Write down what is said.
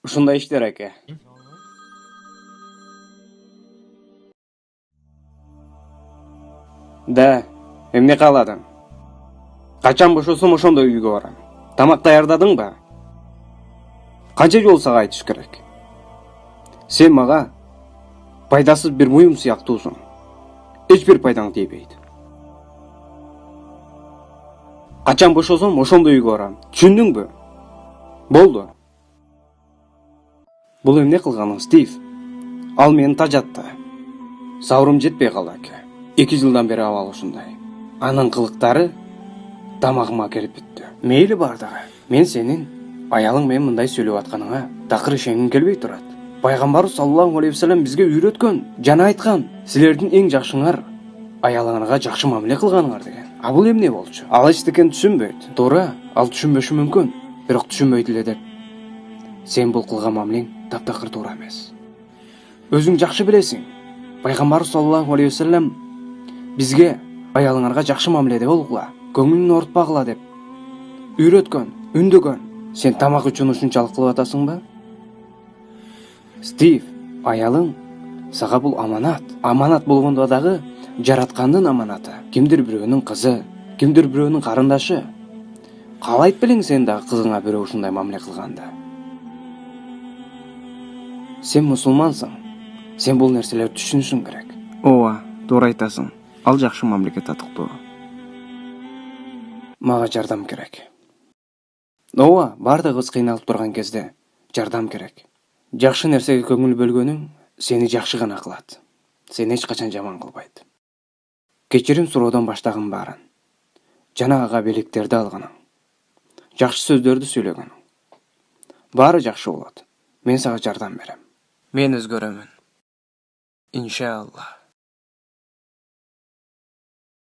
Ушундай иштер эке. Да, эмне кааладың? Качан бошосом ошондо үйгө барам. Тамак даярдадыңбы? Канча жолу сага айтыш керек? Сен мага пайдасыз бир буюм сыяктуусуң. Эч бир пайдаң тийбейт. Качан бошосом ошондо үйгө барам. Түшүндүңбү? Болду. Бул эмне кылганың, Стив? Ал мени тажатты. Сабырым жетпей калды аке. 2 жылдан бери абал ушундай. Анын кылыктары тамагыма келип бүттү. Мейли бардыгы. Мен сенин аялың менен мындай сүйлөп атканыңа такыр ишенгим келбей турат. Пайгамбарыбыз саллаллаху алейхи вассалам бизге үйрөткөн, жана айткан, силердин эң жакшыңар аялыңарга жакшы мамиле кылганыңар деген. А бул эмне болчу? Ал эчтекени түшүнбөйт. Туура, ал түшүнбөшү мүмкүн, бирок түшүнбөйт эле деп. Сен бул кылган мамилең таптакыр туура эмес. Өзүң жакшы билесиң. Пайгамбарыбыз саллаллаху алейхи вассалам бизге аялыңарга жакшы мамиледе болгула, көңүлүн оорутпагыла деп үйрөткөн, үндөгөн. Сен тамак үчүн ушунчалык кылып атасыңбы? Стив, аялың сага бул аманат. Аманат болгондо дагы жараткандын аманаты. Кимдир бирөөнүн кызы, кимдир бирөөнүн карындашы. Каалайт белең сен дагы кызыңа бирөө ушундай мамиле кылганды? Сен мусулмансың. Сен бул нерселерди түшүнүшүң керек. Ооба, туура айтасың. Ал жакшы мамилеге татыктуу. Мага жардам керек. Ооба, бардыгыбыз кыйналып турган кезде жардам керек. Жакшы нерсеге көңүл бөлгөнүң сени жакшы гана кылат. Сени эч качан жаман кылбайт. Кечирим суроодон баштаган баарын. Жана ага белектерди алганың. Жакшы сөздөрдү сүйлөгөнүң. Баары жакшы болот. Мен сага жардам берем. Мен өзгөрөмүн. Иншалла.